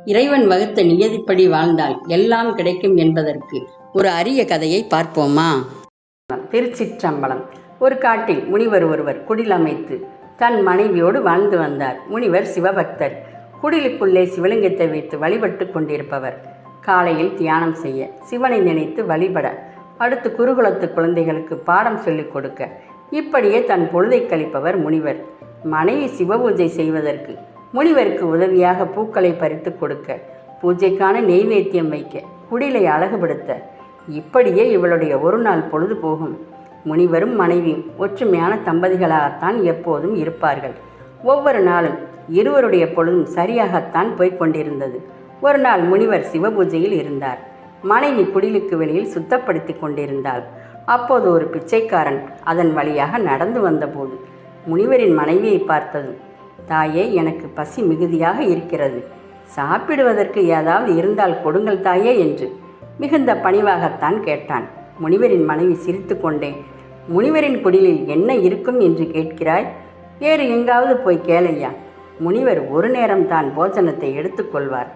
இறைவன் வகுத்த நியதிப்படி வாழ்ந்தால் எல்லாம் கிடைக்கும் என்பதற்கு ஒரு அரிய கதையை பார்ப்போமா? திருச்சிற்றம்பலம். ஒரு காட்டில் முனிவர் ஒருவர் குடில் அமைத்து தன் மனைவியோடு வாழ்ந்து வந்தார். முனிவர் சிவபக்தர். குடிலுக்குள்ளே சிவலிங்கத்தை வைத்து வழிபட்டு கொண்டிருப்பவர். காலையில் தியானம் செய்ய, சிவனை நினைத்து வழிபட, அடுத்து குருகுலத்து குழந்தைகளுக்கு பாடம் சொல்லிக் கொடுக்க, இப்படியே தன் பொழுதை கழிப்பவர் முனிவர். மனைவி சிவபூஜை செய்வதற்கு முனிவருக்கு உதவியாக பூக்களை பறித்து கொடுக்க, பூஜைக்கான நெய்வேத்தியம் வைக்க, குடிலை அழகுபடுத்த, இப்படியே இவளுடைய ஒரு நாள் பொழுது போகும். முனிவரும் மனைவியும் ஒற்றுமையான தம்பதிகளாகத்தான் எப்போதும் இருப்பார்கள். ஒவ்வொரு நாளும் இருவருடைய பொழுதும் சரியாகத்தான் போய்கொண்டிருந்தது. ஒரு நாள் முனிவர் சிவபூஜையில் இருந்தார். மனைவி குடிலுக்கு வெளியில் சுத்தப்படுத்தி கொண்டிருந்தாள். அப்போது ஒரு பிச்சைக்காரன் அதன் வழியாக நடந்து வந்தபோது முனிவரின் மனைவியை பார்த்ததும், தாயே, எனக்கு பசி மிகுதியாக இருக்கிறது, சாப்பிடுவதற்கு ஏதாவது இருந்தால் கொடுங்கள் தாயே என்று மிகுந்த பணிவாகத்தான் கேட்டான். முனிவரின் மனைவி சிரித்து கொண்டே, முனிவரின் குடிலில் என்ன இருக்கும் என்று கேட்கிறாய்? வேறு எங்காவது போய் கேளையா. முனிவர் ஒரு நேரம்தான் போஜனத்தை எடுத்துக்கொள்வார்.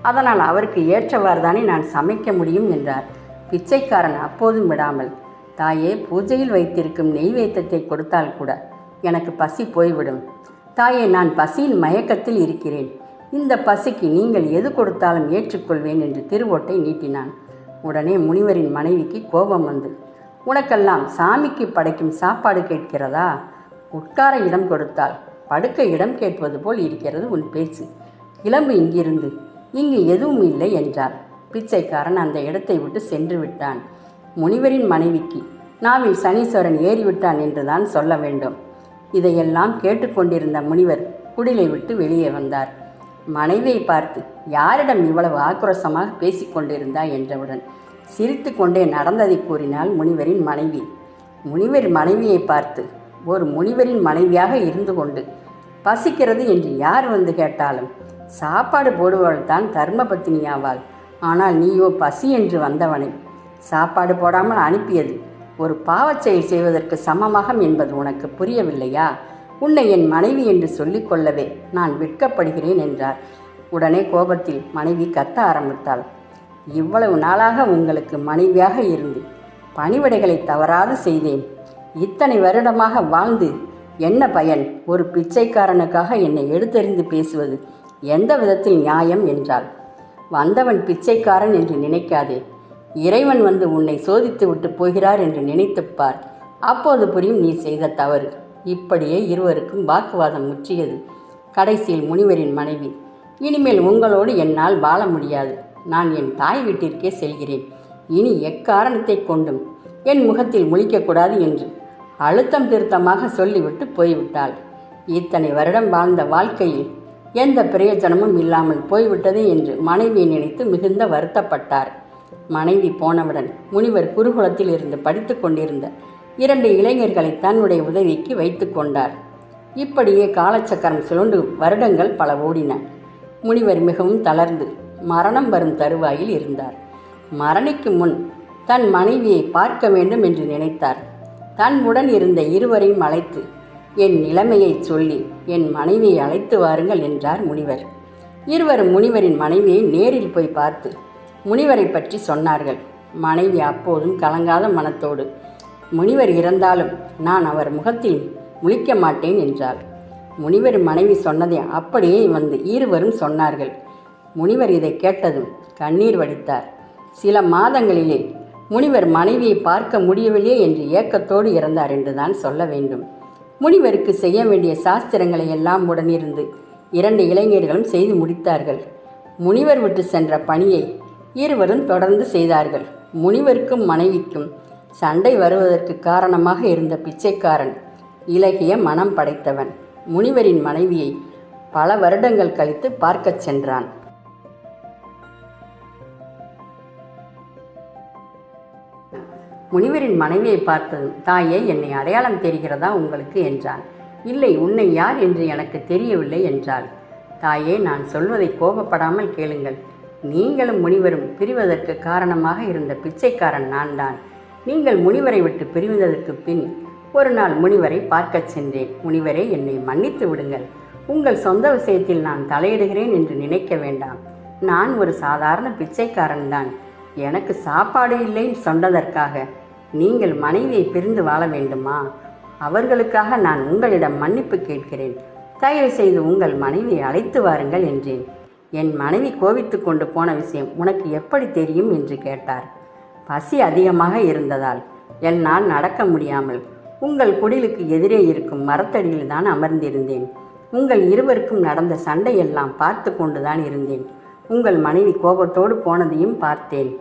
அதனால் அவருக்கு ஏற்றவாறுதானே நான் சமைக்க முடியும் என்றார். பிச்சைக்காரன் அப்போதும் விடாமல், தாயே, பூஜையில் வைத்திருக்கும் நெய்வேத்தியத்தை கொடுத்தால் கூட எனக்கு பசி போய்விடும். தாயே, நான் பசியின் மயக்கத்தில் இருக்கிறேன். இந்த பசிக்கு நீங்கள் எது கொடுத்தாலும் ஏற்றுக்கொள்வேன் என்று திருவோட்டை நீட்டினான். உடனே முனிவரின் மனைவிக்கு கோபம் வந்து, உனக்கெல்லாம் சாமிக்கு படைக்கும் சாப்பாடு கேட்கிறதா? உட்கார இடம் கொடுத்தால் படுக்க இடம் கேட்பது போல் இருக்கிறது உன் பேச்சு. கிளம்பு இங்கிருந்து, இங்கு எதுவும் இல்லை என்றார். பிச்சைக்காரன் அந்த இடத்தை விட்டு சென்று விட்டான். முனிவரின் மனைவிக்கு நாவில் சனீஸ்வரன் ஏறிவிட்டான் என்றுதான் சொல்ல வேண்டும். இதையெல்லாம் கேட்டுக்கொண்டிருந்த முனிவர் குடிலை விட்டு வெளியே வந்தார். மனைவியை பார்த்து, யாரிடம் இவ்வளவு ஆக்ரோஷமாக பேசிக்கொண்டிருந்தாய் என்றவுடன் சிரித்து கொண்டே நடந்ததை கூறினாள் முனிவரின் மனைவி. முனிவர் மனைவியை பார்த்து, ஒரு முனிவரின் மனைவியாக இருந்து கொண்டு பசிக்கிறது என்று யார் வந்து கேட்டாலும் சாப்பாடு போடுவவள் தான் தர்ம பத்தினியாவாள். ஆனால் நீயோ பசி என்று வந்தவனை சாப்பாடு போடாமல் அனுப்பியது ஒரு பாவச்செயல் செய்வதற்கு சமமாகும் என்பது உனக்கு புரியவில்லையா? உன்னை என் மனைவி என்று சொல்லிக்கொள்ளவே நான் வெட்கப்படுகிறேன் என்றார். உடனே கோபத்தில் மனைவி கத்த ஆரம்பித்தாள். இவ்வளவு நாளாக உங்களுக்கு மனைவியாக இருந்து பணிவிடைகளை தவறாது செய்தேன். இத்தனை வருடமாக வாழ்ந்து என்ன பயன்? ஒரு பிச்சைக்காரனுக்காக என்னை எடுத்தெறிந்து பேசுவது எந்த விதத்தில் நியாயம் என்றாள். வந்தவன் பிச்சைக்காரன் என்று நினைக்காதே. இறைவன் வந்து உன்னை சோதித்து விட்டு போகிறார் என்று நினைத்துப்பார். அப்போது புரியும் நீ செய்த தவறு. இப்படியே இருவருக்கும் வாக்குவாதம் முற்றியது. கடைசியில் முனிவரின் மனைவி, இனிமேல் உங்களோடு என்னால் வாழ முடியாது. நான் என் தாய் வீட்டிற்கே செல்கிறேன். இனி எக்காரணத்தை கொண்டும் என் முகத்தில் முழிக்கக்கூடாது என்று அழுத்தம் திருத்தமாக சொல்லிவிட்டு போய்விட்டாள். இத்தனை வருடம் வாழ்ந்த வாழ்க்கையில் எந்த பிரயோஜனமும் இல்லாமல் போய்விட்டது என்று மனைவியை நினைத்து மிகுந்த வருத்தப்பட்டார். மனைவி போனவுடன் முனிவர் குருகுலத்தில் இருந்து படித்து கொண்டிருந்த 2 இளைஞர்களை தன்னுடைய உதவிக்கு வைத்து கொண்டார். இப்படியே காலச்சக்கரம் சுழண்டு வருடங்கள் பல ஓடின. முனிவர் மிகவும் தளர்ந்து மரணம் வரும் தருவாயில் இருந்தார். மரணிக்கு முன் தன் மனைவியை பார்க்க வேண்டும் என்று நினைத்தார். தன்னுடன் இருந்த இருவரையும் அழைத்து, என் நிலைமையை சொல்லி என் மனைவியை அழைத்து வாருங்கள் என்றார் முனிவர். இருவரும் முனிவரின் மனைவியை நேரில் போய் பார்த்து முனிவரை பற்றி சொன்னார்கள். மனைவி அப்போதும் கலங்காத மனத்தோடு, முனிவர் இறந்தாலும் நான் அவர் முகத்தில் முழிக்க மாட்டேன் என்றார். முனிவர் மனைவி சொன்னதை அப்படியே வந்து இருவரும் சொன்னார்கள். முனிவர் இதை கேட்டதும் கண்ணீர் வடித்தார். சில மாதங்களிலே முனிவர் மனைவியை பார்க்க முடியவில்லையே என்று ஏக்கத்தோடு இறந்தார் என்றுதான் சொல்ல வேண்டும். முனிவருக்கு செய்ய வேண்டிய சாஸ்திரங்களை எல்லாம் உடனிருந்து 2 இளைஞர்களும் செய்து முடித்தார்கள். முனிவர் விட்டு சென்ற பணியை இருவரும் தொடர்ந்து செய்தார்கள். முனிவருக்கும் மனைவிக்கும் சண்டை வருவதற்கு காரணமாக இருந்த பிச்சைக்காரன் இலகிய மனம் படைத்தவன். முனிவரின் மனைவியை பல வருடங்கள் கழித்து பார்க்கச் சென்றான். முனிவரின் மனைவியை பார்த்ததும், தாயே, என்னை அடையாளம் தெரிகிறதா உங்களுக்கு என்றான். இல்லை, உன்னை யார் என்று எனக்கு தெரியவில்லை என்றாள். தாயே, நான் சொல்வதை கோபப்படாமல் கேளுங்கள். நீங்களும் முனிவரும் பிரிவதற்கு காரணமாக இருந்த பிச்சைக்காரன் நான் தான். நீங்கள் முனிவரை விட்டு பிரிவதற்கு பின் ஒரு நாள் முனிவரை பார்க்கச் சென்றேன். முனிவரே, என்னை மன்னித்து விடுங்கள். உங்கள் சொந்த விஷயத்தில் நான் தலையிடுகிறேன் என்று நினைக்க வேண்டாம். நான் ஒரு சாதாரண பிச்சைக்காரன்தான். எனக்கு சாப்பாடு இல்லைன்னு சொன்னதற்காக நீங்கள் மனைவியை பிரிந்து வாழ வேண்டுமா? அவர்களுக்காக நான் உங்களிடம் மன்னிப்பு கேட்கிறேன். தயவு செய்து உங்கள் மனைவியை அழைத்து வாருங்கள் என்றேன். என் மனைவி கோபித்து கொண்டு போன விஷயம் உனக்கு எப்படி தெரியும் என்று கேட்டார். பசி அதிகமாக இருந்ததால் என்னால் நடக்க முடியாமல் உங்கள் குடிலுக்கு எதிரே இருக்கும் மரத்தடியில் தான் அமர்ந்திருந்தேன். உங்கள் இருவருக்கும் நடந்த சண்டையெல்லாம் பார்த்து கொண்டுதான் இருந்தேன். உங்கள் மனைவி கோபத்தோடு போனதையும் பார்த்தேன்.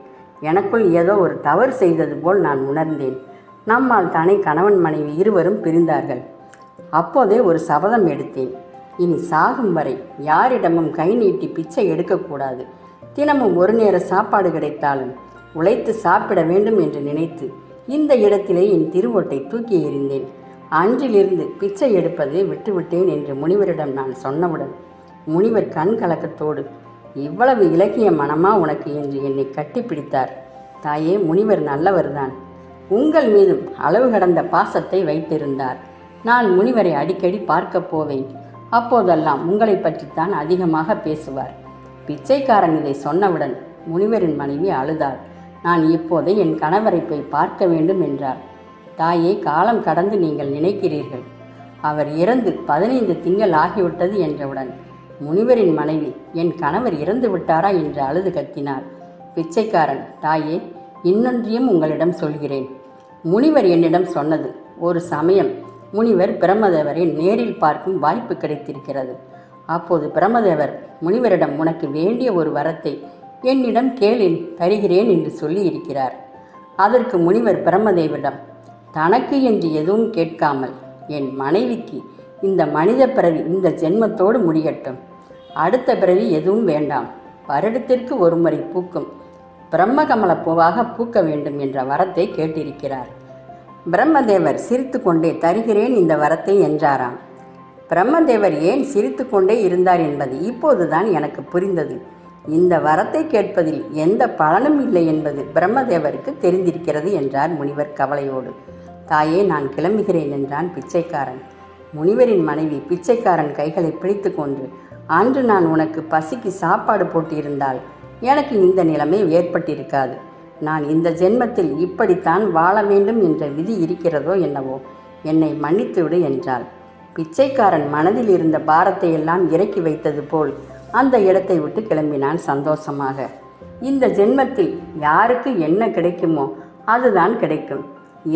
எனக்குள் ஏதோ ஒரு தவறு செய்தது போல் நான் உணர்ந்தேன். நம்மால் தானே கணவன் மனைவி இருவரும் பிரிந்தார்கள். அப்போதே ஒரு சபதம் எடுத்தேன். இனி சாகும் வரை யாரிடமும் கை நீட்டி பிச்சை எடுக்கக்கூடாது. தினமும் ஒரு நேர சாப்பாடு கிடைத்தாலும் உழைத்து சாப்பிட வேண்டும் என்று நினைத்து இந்த இடத்திலே என் திருவோட்டை தூக்கி எறிந்தேன். அன்றிலிருந்து பிச்சை எடுப்பதை விட்டுவிட்டேன் என்று முனிவரிடம் நான் சொன்னவுடன் முனிவர் கண் கலக்கத்தோடு, இவ்வளவு இலக்கிய மனமா உனக்கு என்று என்னை கட்டிப்பிடித்தார். தாயே, முனிவர் நல்லவர்தான். உங்கள் மீதும் அளவு கடந்த பாசத்தை வைத்திருந்தார். நான் முனிவரை அடிக்கடி பார்க்க போவேன். அப்போதெல்லாம் உங்களை பற்றித்தான் அதிகமாக பேசுவார். பிச்சைக்காரன் இதை சொன்னவுடன் முனிவரின் மனைவி அழுதாள். நான் இப்போதே என் கணவரை போய் பார்க்க வேண்டும் என்றார். தாயே, காலம் கடந்து நீங்கள் நினைக்கிறீர்கள். அவர் இறந்து 15 திங்கள் ஆகிவிட்டது என்றவுடன் முனிவரின் மனைவி, என் கணவர் இறந்து விட்டாரா என்று அழுது கத்தினார். பிச்சைக்காரன், தாயே, இன்னொன்றையும் உங்களிடம் சொல்கிறேன். முனிவர் என்னிடம் சொன்னது, ஒரு சமயம் முனிவர் பிரம்மதேவரை நேரில் பார்க்கும் வாய்ப்பு கிடைத்திருக்கிறது. அப்போது பிரம்மதேவர் முனிவரிடம், உனக்கு வேண்டிய ஒரு வரத்தை என்னிடம் கேளின், தருகிறேன் என்று சொல்லி இருக்கிறார். அதற்கு முனிவர் பிரம்மதேவரிடம், தனக்கு என்று எதுவும் கேட்காமல் என் மனைவிக்கு இந்த மனித பிறவி இந்த ஜென்மத்தோடு முடியட்டும், அடுத்த பிறவி எதுவும் வேண்டாம், வருடத்திற்கு ஒரு முறை பூக்கும் பிரம்மகமல பூவாக பூக்க வேண்டும் என்ற வரத்தை கேட்டிருக்கிறார். பிரம்மதேவர் சிரித்து கொண்டே, தருகிறேன் இந்த வரத்தை என்றாராம். பிரம்மதேவர் ஏன் சிரித்து கொண்டே இருந்தார் என்பது இப்போதுதான் எனக்கு புரிந்தது. இந்த வரத்தை கேட்பதில் எந்த பலனும் இல்லை என்பது பிரம்மதேவருக்கு தெரிந்திருக்கிறது என்றார் முனிவர் கவலையோடு. தாயே, நான் கிளம்புகிறேன் என்றான் பிச்சைக்காரன். முனிவரின் மனைவி பிச்சைக்காரன் கைகளை பிடித்து கொண்டு, அன்று நான் உனக்கு பசிக்கு சாப்பாடு போட்டிருந்தால் எனக்கு இந்த நிலைமை ஏற்பட்டிருக்காது. நான் இந்த ஜென்மத்தில் இப்படித்தான் வாழ வேண்டும் என்ற விதி இருக்கிறதோ என்னவோ, என்னை மன்னித்துவிடு என்றாள். பிச்சைக்காரன் மனதில் இருந்த பாரத்தை எல்லாம் இறக்கி வைத்தது போல் அந்த இடத்தை விட்டு கிளம்பினான் சந்தோஷமாக. இந்த ஜென்மத்தில் யாருக்கு என்ன கிடைக்குமோ அதுதான் கிடைக்கும்.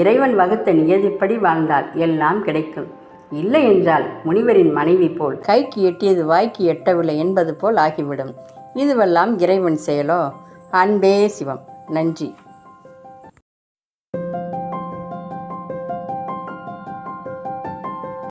இறைவன் வகுத்த நியதிப்படி வாழ்ந்தால் எல்லாம் கிடைக்கும். இல்லை என்றால் முனிவரின் மனைவி போல் கைக்கு எட்டியது வாய்க்கு எட்டவில்லை என்பது போல் ஆகிவிடும். இதுவெல்லாம் இறைவன் செயலோ? அன்பே சிவம். நன்றி.